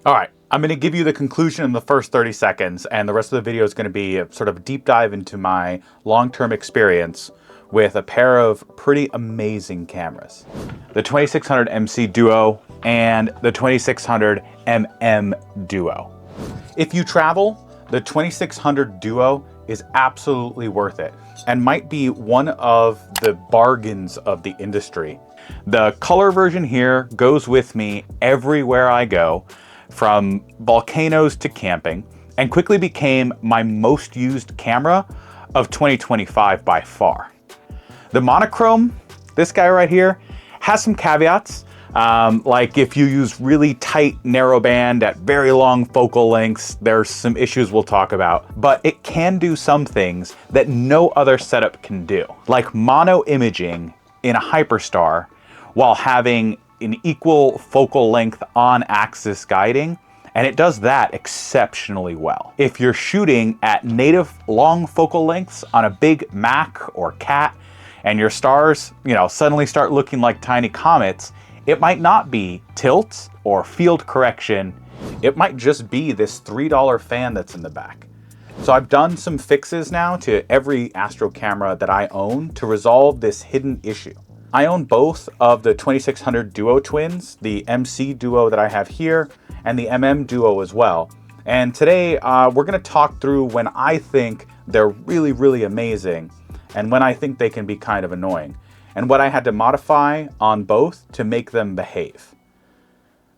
All right, I'm going to give you the conclusion in the first 30 seconds, and the rest of the video is going to be a sort of deep dive into my long-term experience with a pair of pretty amazing cameras. The 2600 MC Duo and the 2600 MM Duo. If you travel, the 2600 Duo is absolutely worth it and might be one of the bargains of the industry. The color version here goes with me everywhere I go, from volcanoes to camping, and quickly became my most used camera of 2025 by far. The monochrome, this guy right here, has some caveats. Like if you use really tight narrowband at very long focal lengths, there's some issues we'll talk about, but it can do some things that no other setup can do, like mono imaging in a Hyperstar while having an equal focal length on axis guiding, and it does that exceptionally well. If you're shooting at native long focal lengths on a big Mac or Cat, and your stars, suddenly start looking like tiny comets, it might not be tilt or field correction. It might just be this $3 fan that's in the back. So I've done some fixes now to every Astro camera that I own to resolve this hidden issue. I own both of the 2600 Duo twins, the MC Duo that I have here, and the MM Duo as well. And today we're gonna talk through when I think they're really, really amazing and when I think they can be kind of annoying, and what I had to modify on both to make them behave.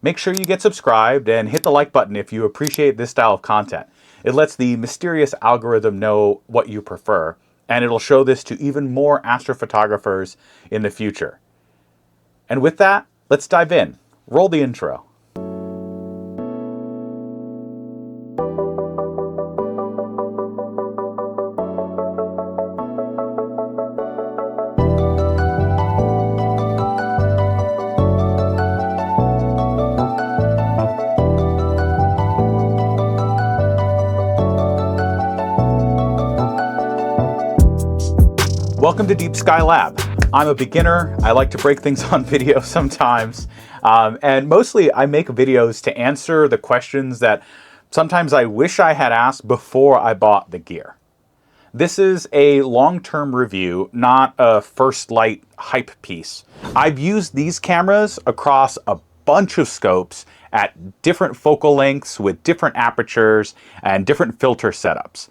Make sure you get subscribed and hit the like button if you appreciate this style of content. It lets the mysterious algorithm know what you prefer, and it'll show this to even more astrophotographers in the future. And with that, let's dive in. Roll the intro. Welcome to Deep Sky Lab. I'm a beginner. I like to break things on video sometimes. And mostly I make videos to answer the questions that sometimes I wish I had asked before I bought the gear. This is a long-term review, not a first light hype piece. I've used these cameras across a bunch of scopes at different focal lengths with different apertures and different filter setups.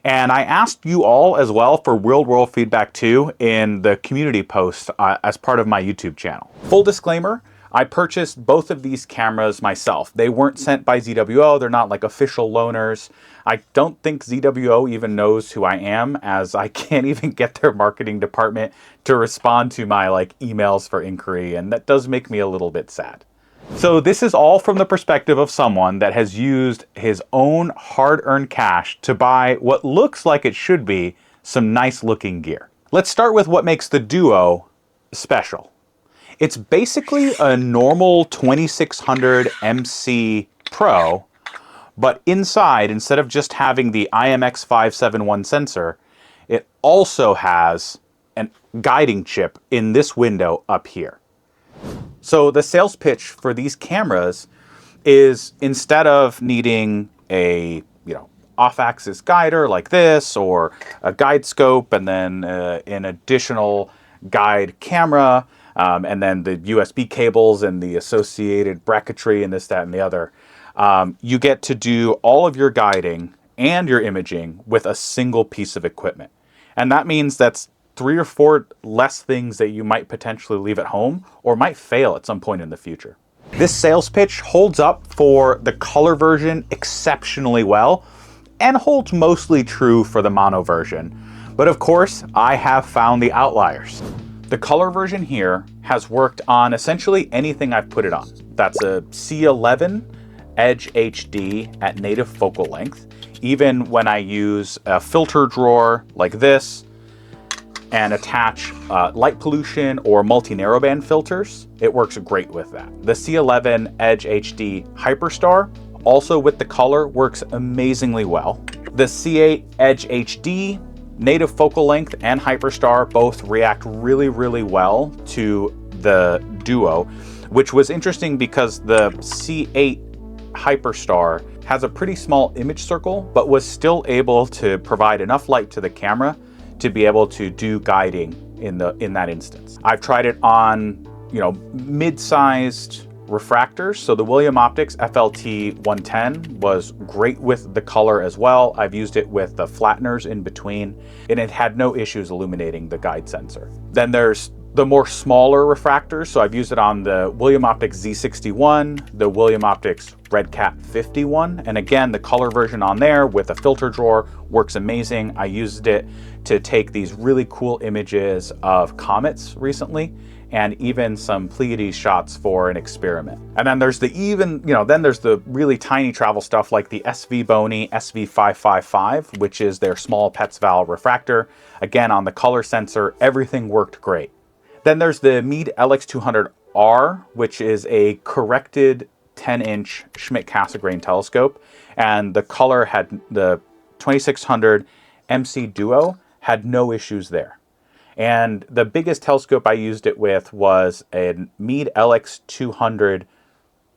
And I asked you all as well for real-world feedback too in the community post as part of my YouTube channel. Full disclaimer, I purchased both of these cameras myself. They weren't sent by ZWO, they're not like official loaners. I don't think ZWO even knows who I am, as I can't even get their marketing department to respond to my emails for inquiry, and that does make me a little bit sad. So this is all from the perspective of someone that has used his own hard-earned cash to buy what looks like it should be some nice-looking gear. Let's start with what makes the Duo special. It's basically a normal 2600 MC Pro, but inside, instead of just having the IMX571 sensor, it also has a guiding chip in this window up here. So the sales pitch for these cameras is, instead of needing a off-axis guider like this, or a guide scope and then an additional guide camera, and then the USB cables and the associated bracketry and this, that, and the other, you get to do all of your guiding and your imaging with a single piece of equipment. And that means that's 3 or 4 less things that you might potentially leave at home or might fail at some point in the future. This sales pitch holds up for the color version exceptionally well and holds mostly true for the mono version. But of course, I have found the outliers. The color version here has worked on essentially anything I've put it on. That's a C11 Edge HD at native focal length. Even when I use a filter drawer like this, and attach light pollution or multi-narrowband filters, it works great with that. The C11 Edge HD Hyperstar, also with the color, works amazingly well. The C8 Edge HD, native focal length, and Hyperstar both react really, really well to the Duo, which was interesting because the C8 Hyperstar has a pretty small image circle, but was still able to provide enough light to the camera to be able to do guiding in that instance. I've tried it on, mid-sized refractors. So the William Optics FLT 110 was great with the color as well. I've used it with the flatteners in between, and it had no issues illuminating the guide sensor. Then there's the more smaller refractors. So I've used it on the William Optics Z61, the William Optics RedCat 51. And again, the color version on there with a filter drawer works amazing. I used it to take these really cool images of comets recently, and even some Pleiades shots for an experiment. And then there's then there's the really tiny travel stuff like the SV Bony SV555, which is their small Petzval refractor. Again, on the color sensor, everything worked great. Then there's the Meade LX200R, which is a corrected 10-inch Schmidt-Cassegrain telescope. And the color had the 2600 MC Duo had no issues there. And the biggest telescope I used it with was a Meade LX200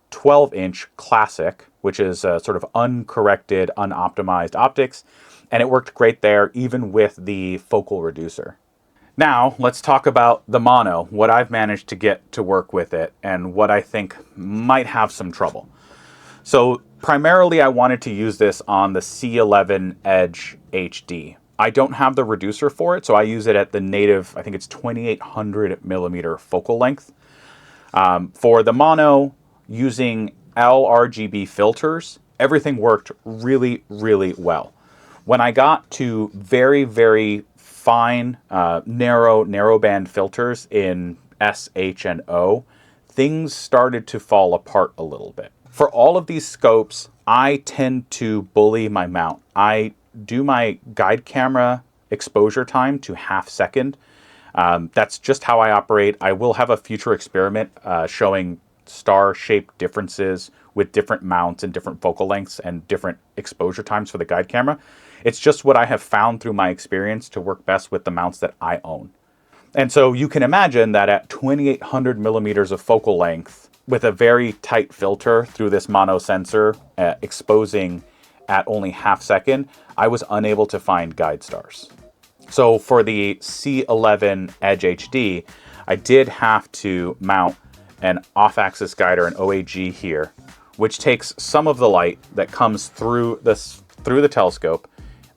12-inch Classic, which is a sort of uncorrected, unoptimized optics. And it worked great there, even with the focal reducer. Now, let's talk about the mono, what I've managed to get to work with it, and what I think might have some trouble. So primarily, I wanted to use this on the C11 Edge HD. I don't have the reducer for it, so I use it at the native, I think it's 2800 millimeter focal length. For the mono, using LRGB filters, everything worked really, really well. When I got to very, very fine, narrow band filters in S, H, and O, things started to fall apart a little bit. For all of these scopes, I tend to bully my mount. I do my guide camera exposure time to ½ second. That's just how I operate. I will have a future experiment showing star-shaped differences with different mounts and different focal lengths and different exposure times for the guide camera. It's just what I have found through my experience to work best with the mounts that I own. And so you can imagine that at 2800 millimeters of focal length, with a very tight filter through this mono sensor, exposing at only ½ second, I was unable to find guide stars. So for the C11 Edge HD, I did have to mount an off-axis guider, an OAG here, which takes some of the light that comes through the telescope,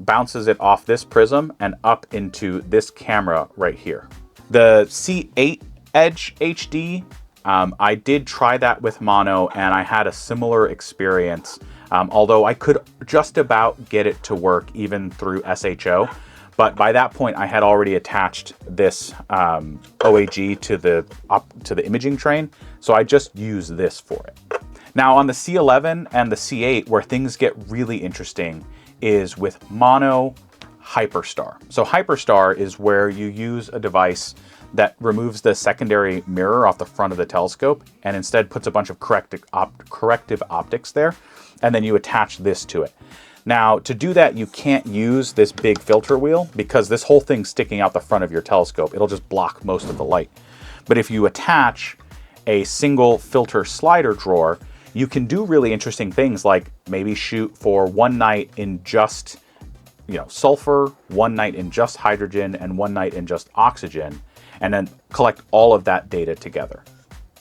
bounces it off this prism and up into this camera right here. The C8 Edge HD, I did try that with mono, and I had a similar experience. Although I could just about get it to work even through SHO. But by that point, I had already attached this OAG to the imaging train, so I just use this for it. Now on the C11 and the C8, where things get really interesting is with mono Hyperstar. So Hyperstar is where you use a device that removes the secondary mirror off the front of the telescope and instead puts a bunch of corrective optics there, and then you attach this to it. Now, to do that, you can't use this big filter wheel because this whole thing's sticking out the front of your telescope. It'll just block most of the light. But if you attach a single filter slider drawer, you can do really interesting things like maybe shoot for one night in just sulfur, one night in just hydrogen, and one night in just oxygen, and then collect all of that data together.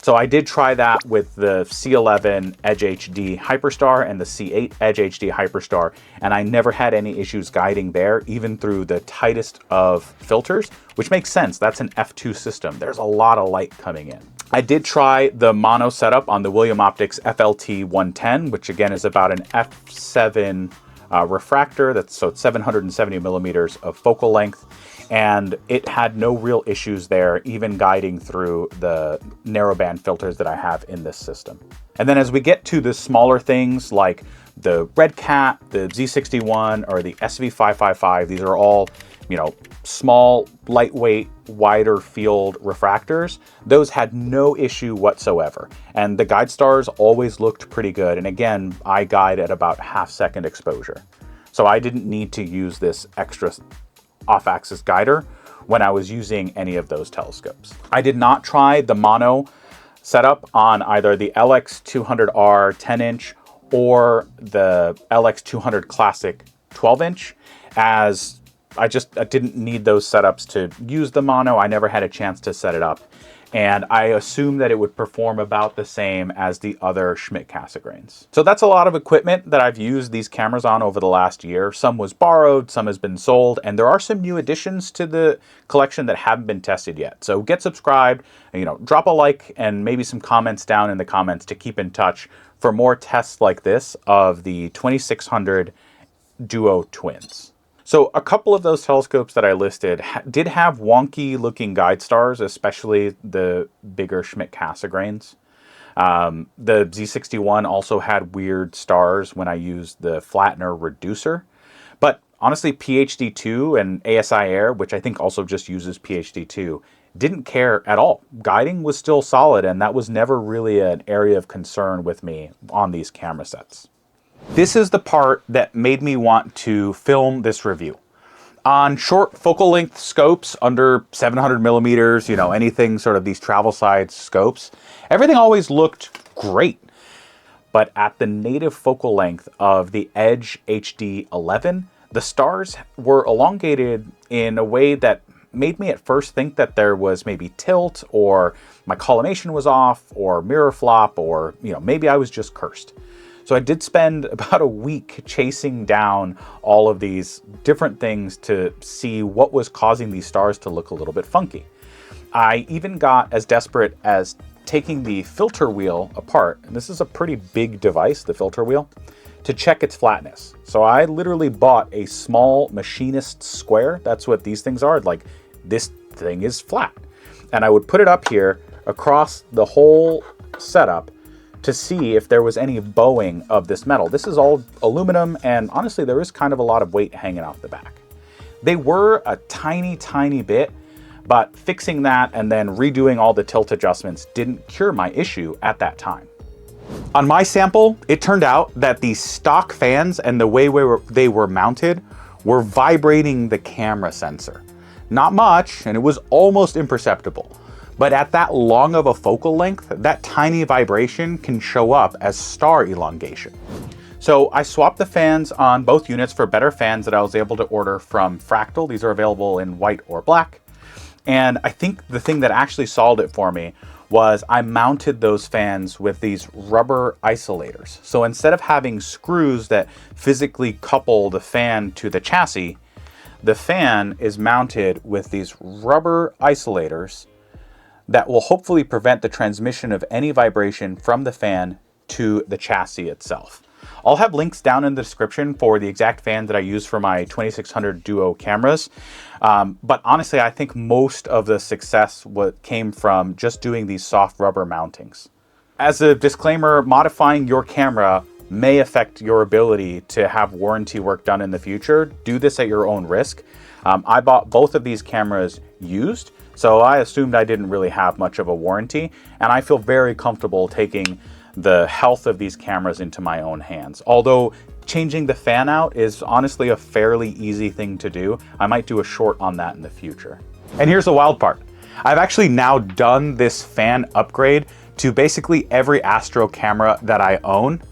So I did try that with the C11 Edge HD Hyperstar and the C8 Edge HD Hyperstar, and I never had any issues guiding there, even through the tightest of filters, which makes sense. That's an F2 system. There's a lot of light coming in. I did try the mono setup on the William Optics FLT 110, which again is about an F7 refractor. So it's 770 millimeters of focal length. And it had no real issues there, even guiding through the narrowband filters that I have in this system. And then as we get to the smaller things like the RedCat, the Z61, or the SV555, these are all, small, lightweight, wider field refractors. Those had no issue whatsoever. And the guide stars always looked pretty good. And again, I guide at about ½ second exposure. So I didn't need to use this extra off-axis guider when I was using any of those telescopes. I did not try the mono setup on either the LX200R 10-inch or the LX200 Classic 12-inch, as I didn't need those setups to use the mono. I never had a chance to set it up. And I assumed that it would perform about the same as the other Schmidt Cassegrains. So that's a lot of equipment that I've used these cameras on over the last year. Some was borrowed, some has been sold, and there are some new additions to the collection that haven't been tested yet. So get subscribed, drop a like and maybe some comments down in the comments to keep in touch for more tests like this of the 2600 Duo twins. So a couple of those telescopes that I listed did have wonky looking guide stars, especially the bigger Schmidt Cassegrains. The Z61 also had weird stars when I used the flattener reducer. But honestly, PhD2 and ASI Air, which I think also just uses PhD2, didn't care at all. Guiding was still solid, and that was never really an area of concern with me on these camera sets. This is the part that made me want to film this review. On short focal length scopes under 700 millimeters, anything sort of these travel size scopes, everything always looked great. But at the native focal length of the Edge HD11, the stars were elongated in a way that made me at first think that there was maybe tilt, or my collimation was off, or mirror flop, or maybe I was just cursed. So I did spend about a week chasing down all of these different things to see what was causing these stars to look a little bit funky. I even got as desperate as taking the filter wheel apart, and this is a pretty big device, the filter wheel, to check its flatness. So I literally bought a small machinist square. That's what these things are. Like, this thing is flat. And I would put it up here across the whole setup to see if there was any bowing of this metal. This is all aluminum, and honestly, there is kind of a lot of weight hanging off the back. They were a tiny, tiny bit, but fixing that and then redoing all the tilt adjustments didn't cure my issue at that time. On my sample, it turned out that the stock fans and the way they were mounted were vibrating the camera sensor. Not much, and it was almost imperceptible. But at that long of a focal length, that tiny vibration can show up as star elongation. So I swapped the fans on both units for better fans that I was able to order from Fractal. These are available in white or black. And I think the thing that actually solved it for me was I mounted those fans with these rubber isolators. So instead of having screws that physically couple the fan to the chassis, the fan is mounted with these rubber isolators that will hopefully prevent the transmission of any vibration from the fan to the chassis itself. I'll have links down in the description for the exact fan that I use for my 2600 Duo cameras. But honestly, I think most of the success came from just doing these soft rubber mountings. As a disclaimer, modifying your camera may affect your ability to have warranty work done in the future. Do this at your own risk. I bought both of these cameras used, so I assumed I didn't really have much of a warranty, and I feel very comfortable taking the health of these cameras into my own hands. Although changing the fan out is honestly a fairly easy thing to do. I might do a short on that in the future. And here's the wild part. I've actually now done this fan upgrade to basically every Astro camera that I own,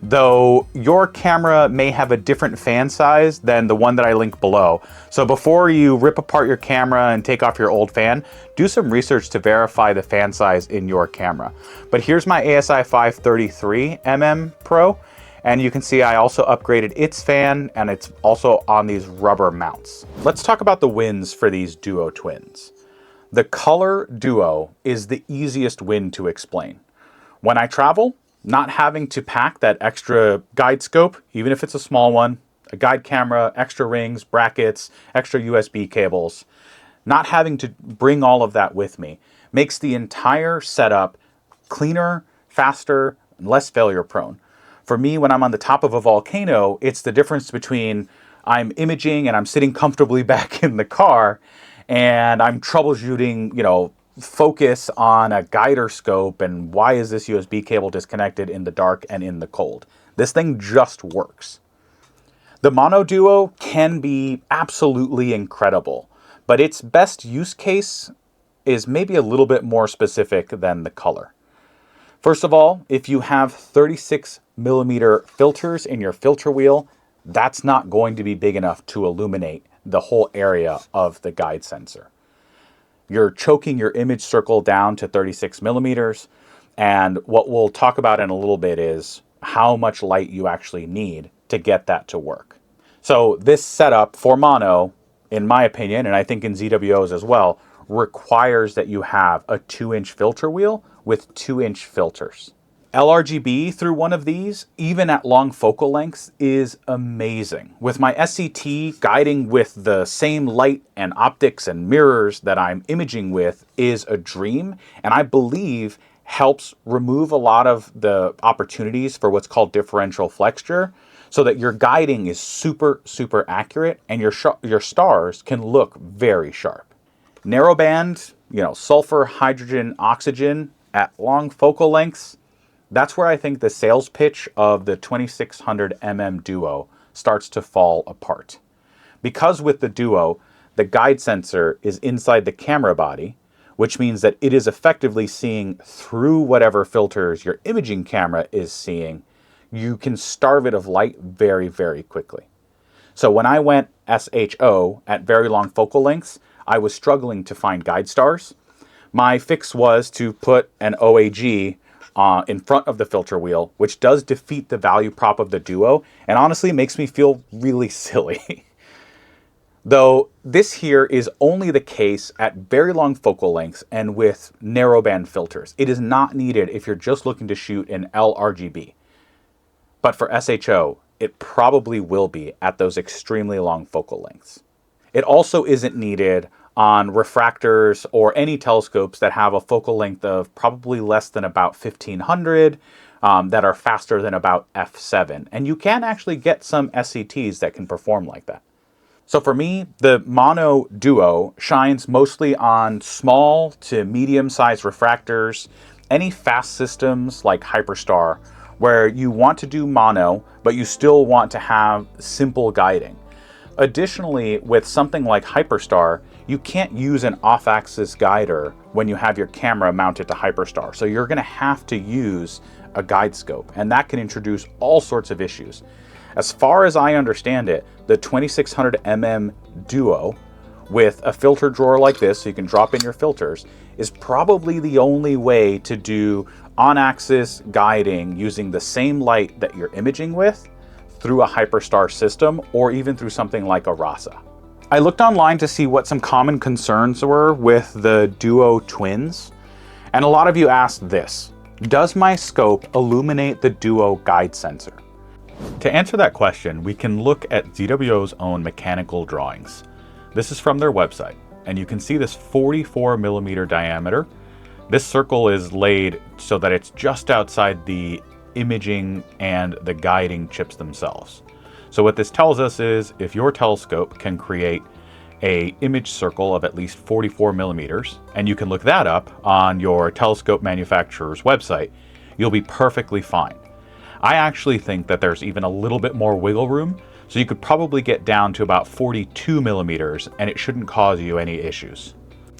though your camera may have a different fan size than the one that I link below. So before you rip apart your camera and take off your old fan, do some research to verify the fan size in your camera. But here's my ASI 533mm Pro, and you can see I also upgraded its fan, and it's also on these rubber mounts. Let's talk about the wins for these Duo twins. The color Duo is the easiest win to explain. When I travel, not having to pack that extra guide scope, even if it's a small one, a guide camera, extra rings, brackets, extra USB cables, not having to bring all of that with me makes the entire setup cleaner, faster, and less failure prone. For me, when I'm on the top of a volcano, it's the difference between I'm imaging and I'm sitting comfortably back in the car and I'm troubleshooting, focus on a guider scope and why is this USB cable disconnected in the dark and in the cold. This thing just works. The Mono Duo can be absolutely incredible, but its best use case is maybe a little bit more specific than the color. First of all, if you have 36mm filters in your filter wheel, that's not going to be big enough to illuminate the whole area of the guide sensor. You're choking your image circle down to 36mm, and what we'll talk about in a little bit is how much light you actually need to get that to work. So this setup for mono, in my opinion, and I think in ZWOs as well, requires that you have a 2-inch filter wheel with 2-inch filters. LRGB through one of these, even at long focal lengths, is amazing. With my SCT, guiding with the same light and optics and mirrors that I'm imaging with is a dream, and I believe helps remove a lot of the opportunities for what's called differential flexure, so that your guiding is super, super accurate and your stars can look very sharp. Narrowband, sulfur, hydrogen, oxygen at long focal lengths, that's where I think the sales pitch of the 2600mm Duo starts to fall apart. Because with the Duo, the guide sensor is inside the camera body, which means that it is effectively seeing through whatever filters your imaging camera is seeing. You can starve it of light very, very quickly. So when I went SHO at very long focal lengths, I was struggling to find guide stars. My fix was to put an OAG in front of the filter wheel, which does defeat the value prop of the Duo, and honestly makes me feel really silly. Though this here is only the case at very long focal lengths and with narrowband filters. It is not needed if you're just looking to shoot in LRGB. But for SHO, it probably will be at those extremely long focal lengths. It also isn't needed on refractors or any telescopes that have a focal length of probably less than about 1500, that are faster than about f7. And you can actually get some SCTs that can perform like that. So for me, the Mono Duo shines mostly on small to medium-sized refractors, any fast systems like Hyperstar, where you want to do mono, but you still want to have simple guiding. Additionally, with something like Hyperstar, you can't use an off-axis guider when you have your camera mounted to Hyperstar. So you're going to have to use a guide scope, and that can introduce all sorts of issues. As far as I understand it, the 2600mm Duo with a filter drawer like this, so you can drop in your filters, is probably the only way to do on-axis guiding using the same light that you're imaging with through a Hyperstar system, or even through something like a RASA. I looked online to see what some common concerns were with the Duo Twins, and a lot of you asked this: does my scope illuminate the Duo guide sensor? To answer that question, we can look at ZWO's own mechanical drawings. This is from their website, and you can see this 44mm diameter. This circle is laid so that it's just outside the imaging and the guiding chips themselves. So what this tells us is if your telescope can create a image circle of at least 44mm, and you can look that up on your telescope manufacturer's website, you'll be perfectly fine. I actually think that there's even a little bit more wiggle room, so you could probably get down to about 42mm and it shouldn't cause you any issues.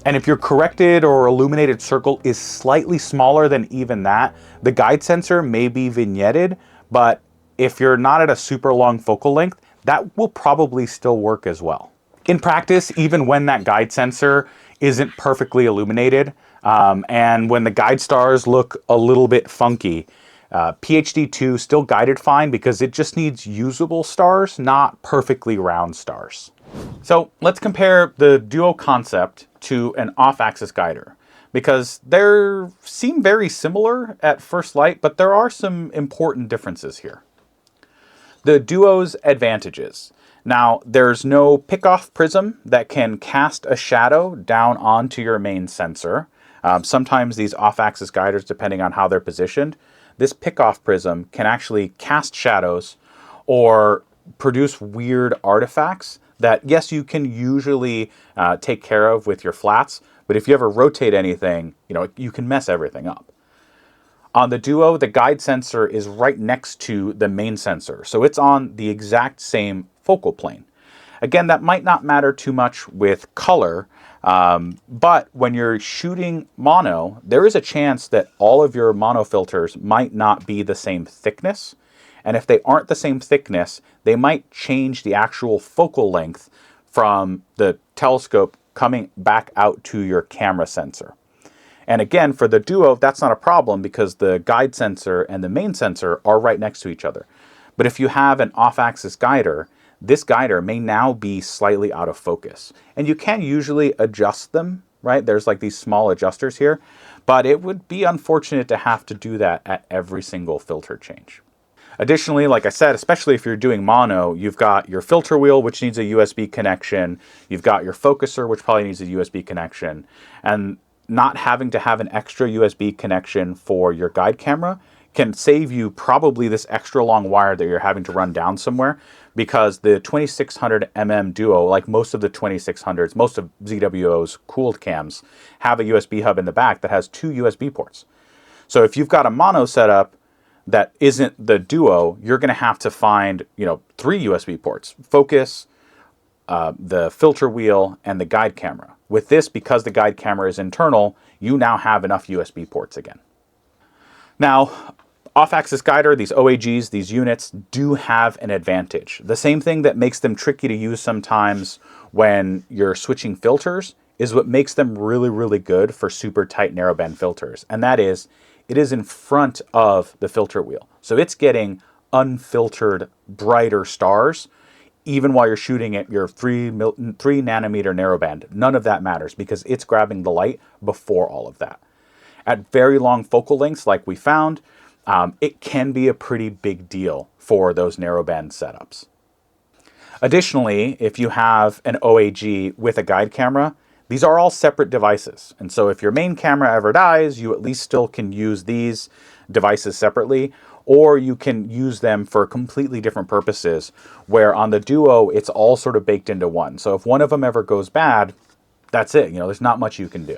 And if your corrected or illuminated circle is slightly smaller than even that, the guide sensor may be vignetted, but if you're not at a super long focal length, that will probably still work as well. In practice, even when that guide sensor isn't perfectly illuminated, and when the guide stars look a little bit funky, PhD2 still guided fine because it just needs usable stars, not perfectly round stars. So let's compare the Duo concept to an off-axis guider, because they seem very similar at first light, but there are some important differences here. The Duo's advantages. Now, there's no pick-off prism that can cast a shadow down onto your main sensor. Sometimes these off-axis guiders, depending on how they're positioned, this pick-off prism can actually cast shadows or produce weird artifacts that, yes, you can usually take care of with your flats, but if you ever rotate anything, you can mess everything up. On the Duo, the guide sensor is right next to the main sensor, so it's on the exact same focal plane. Again, that might not matter too much with color, but when you're shooting mono, there is a chance that all of your mono filters might not be the same thickness. And if they aren't the same thickness, they might change the actual focal length from the telescope coming back out to your camera sensor. And again, for the ZWO, that's not a problem because the guide sensor and the main sensor are right next to each other. But if you have an off-axis guider, this guider may now be slightly out of focus. And you can usually adjust them, right? There's like these small adjusters here, but it would be unfortunate to have to do that at every single filter change. Additionally, like I said, especially if you're doing mono, you've got your filter wheel, which needs a USB connection. You've got your focuser, which probably needs a USB connection. And not having to have an extra USB connection for your guide camera can save you probably this extra long wire that you're having to run down somewhere, because the 2600 ZWO, like most of the 2600s, most of ZWO's cooled cams, have a USB hub in the back that has 2 USB ports. So if you've got a mono setup that isn't the ZWO, you're going to have to find, 3 USB ports: focus, the filter wheel, and the guide camera. With this, because the guide camera is internal, you now have enough USB ports again. Now, off-axis guider, these OAGs, these units do have an advantage. The same thing that makes them tricky to use sometimes when you're switching filters is what makes them really, really good for super tight narrowband filters. And that is, it is in front of the filter wheel. So it's getting unfiltered, brighter stars, even while you're shooting at your 3 nanometer narrowband. None of that matters because it's grabbing the light before all of that. At very long focal lengths, like we found, it can be a pretty big deal for those narrowband setups. Additionally, if you have an OAG with a guide camera, these are all separate devices. And so if your main camera ever dies, you at least still can use these devices separately, or you can use them for completely different purposes, where on the ZWO, it's all sort of baked into one. So if one of them ever goes bad, that's it. There's not much you can do.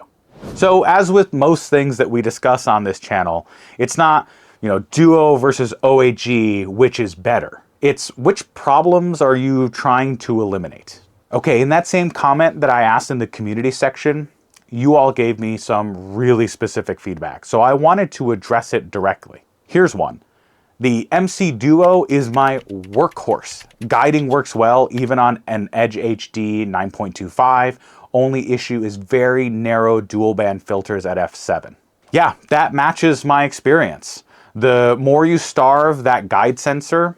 So as with most things that we discuss on this channel, it's not, ZWO versus OAG, which is better. It's which problems are you trying to eliminate? Okay, in that same comment that I asked in the community section, you all gave me some really specific feedback, so I wanted to address it directly. Here's one. The MC Duo is my workhorse. Guiding works well even on an Edge HD 9.25. Only issue is very narrow dual band filters at f7. Yeah, that matches my experience. The more you starve that guide sensor,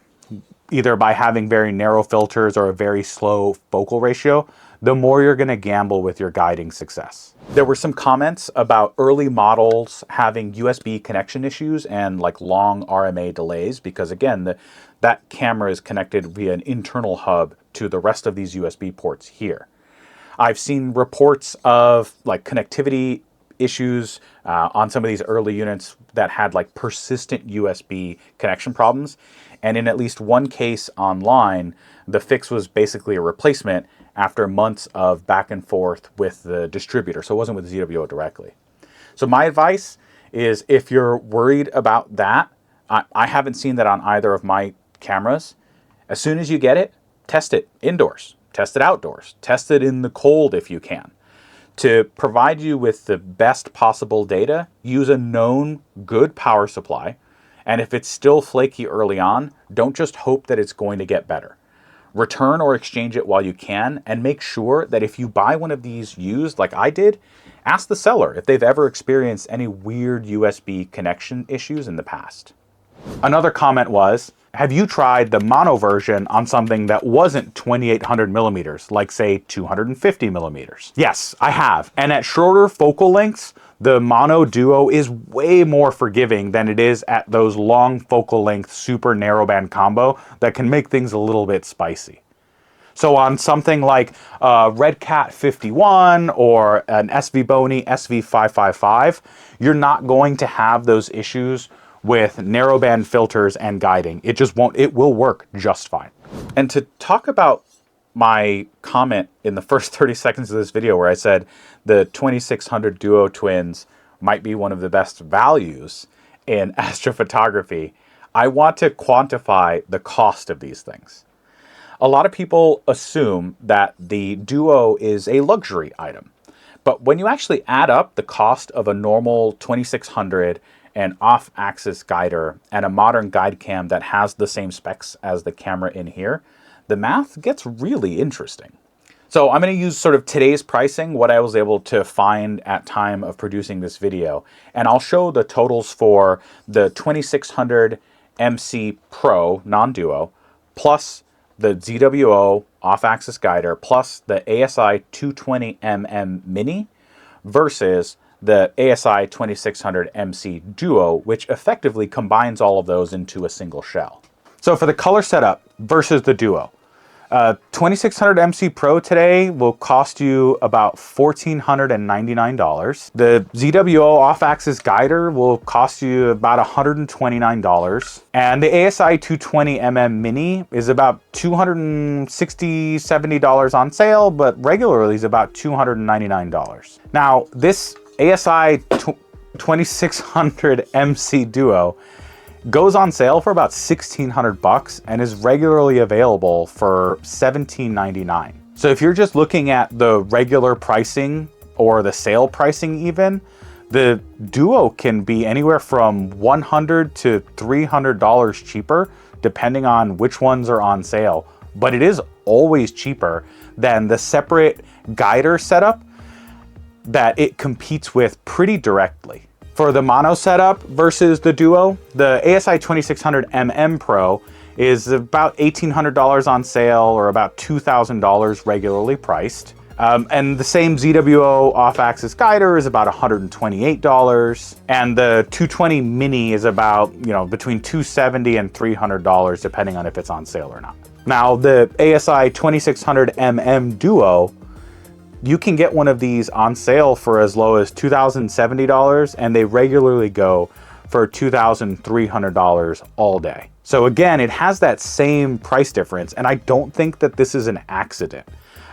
either by having very narrow filters or a very slow focal ratio, the more you're going to gamble with your guiding success. There were some comments about early models having USB connection issues and like long RMA delays because, again, that camera is connected via an internal hub to the rest of these USB ports here. I've seen reports of like connectivity issues on some of these early units that had like persistent USB connection problems. And in at least one case online, the fix was basically a replacement after months of back and forth with the distributor. So it wasn't with ZWO directly. So my advice is, if you're worried about that, I haven't seen that on either of my cameras. As soon as you get it, test it indoors, test it outdoors, test it in the cold if you can. To provide you with the best possible data, use a known good power supply. And if it's still flaky early on, don't just hope that it's going to get better. Return or exchange it while you can, and make sure that if you buy one of these used like I did, ask the seller if they've ever experienced any weird USB connection issues in the past. Another comment was, have you tried the mono version on something that wasn't 2800 millimeters, like say 250 millimeters? Yes, I have. And at shorter focal lengths, the mono ZWO is way more forgiving than it is at those long focal length super narrowband combo that can make things a little bit spicy. So on something like Red Cat 51 or an SV Bony SV555, you're not going to have those issues with narrowband filters and guiding. It just won't, it will work just fine. And to talk about my comment in the first 30 seconds of this video where I said the 2600 ZWO twins might be one of the best values in astrophotography, I want to quantify the cost of these things. A lot of people assume that the ZWO is a luxury item. But when you actually add up the cost of a normal 2600, an off-axis guider, and a modern guide cam that has the same specs as the camera in here, the math gets really interesting. So I'm going to use sort of today's pricing, what I was able to find at time of producing this video, and I'll show the totals for the 2600 MC Pro non-duo, plus the ZWO off-axis guider, plus the ASI 220mm Mini versus the ASI 2600 MC Duo, which effectively combines all of those into a single shell. So for the color setup versus the Duo, 2600 MC Pro today will cost you about $1,499. The ZWO off-axis guider will cost you about $129. And the ASI 220mm Mini is about $260, $70 on sale, but regularly is about $299. Now, this ASI 2600 MC Duo goes on sale for about $1,600 and is regularly available for $17.99. So if you're just looking at the regular pricing or the sale pricing even, the Duo can be anywhere from $100 to $300 cheaper depending on which ones are on sale. But it is always cheaper than the separate guider setup that it competes with pretty directly. For the mono setup versus the Duo, the ASI 2600mm Pro is about $1,800 on sale or about $2,000 regularly priced. And the same ZWO off-axis guider is about $128. And the 220 Mini is about, between $270 and $300 depending on if it's on sale or not. Now the ASI 2600mm Duo, you can get one of these on sale for as low as $2,070, and they regularly go for $2,300 all day. So again, it has that same price difference, and I don't think that this is an accident.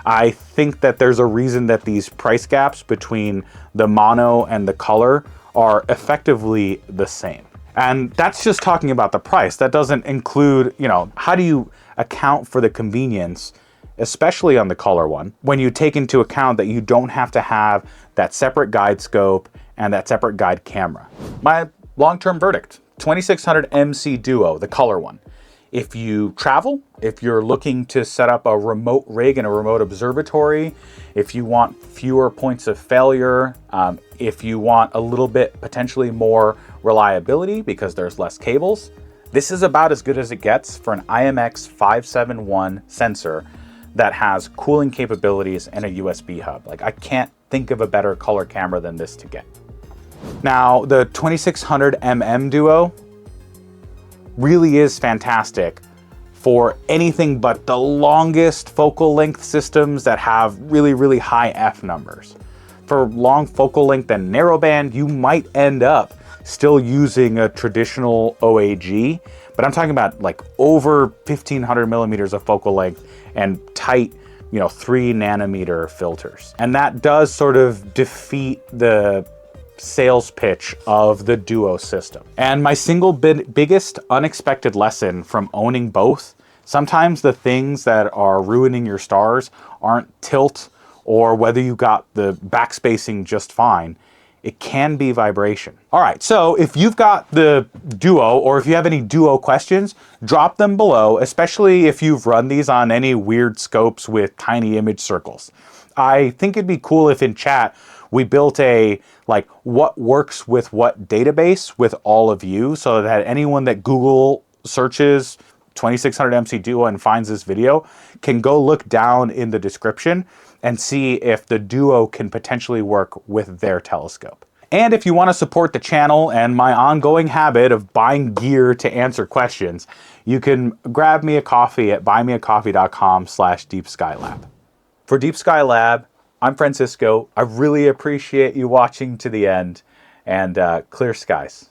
I think that there's a reason that these price gaps between the mono and the color are effectively the same. And that's just talking about the price. That doesn't include, how do you account for the convenience, especially on the color one, when you take into account that you don't have to have that separate guide scope and that separate guide camera. My long-term verdict, 2600 MC Duo, the color one. If you travel, if you're looking to set up a remote rig and a remote observatory, if you want fewer points of failure, if you want a little bit potentially more reliability because there's less cables, this is about as good as it gets for an IMX571 sensor that has cooling capabilities and a USB hub. Like, I can't think of a better color camera than this to get. Now, the 2600mm Duo really is fantastic for anything but the longest focal length systems that have really, really high F numbers. For long focal length and narrowband, you might end up still using a traditional OAG, but I'm talking about like over 1500 millimeters of focal length and tight, 3 nanometer filters. And that does sort of defeat the sales pitch of the Duo system. And my single biggest unexpected lesson from owning both, sometimes the things that are ruining your stars aren't tilt or whether you got the backspacing just fine. It can be vibration. All right, so if you've got the Duo or if you have any Duo questions, drop them below, especially if you've run these on any weird scopes with tiny image circles. I think it'd be cool if in chat we built a what works with what database with all of you, so that anyone that Google searches 2600 MC Duo and finds this video can go look down in the description and see if the Duo can potentially work with their telescope. And if you want to support the channel and my ongoing habit of buying gear to answer questions, you can grab me a coffee at buymeacoffee.com/deepskylab. For Deep Sky Lab, I'm Francisco. I really appreciate you watching to the end, and clear skies.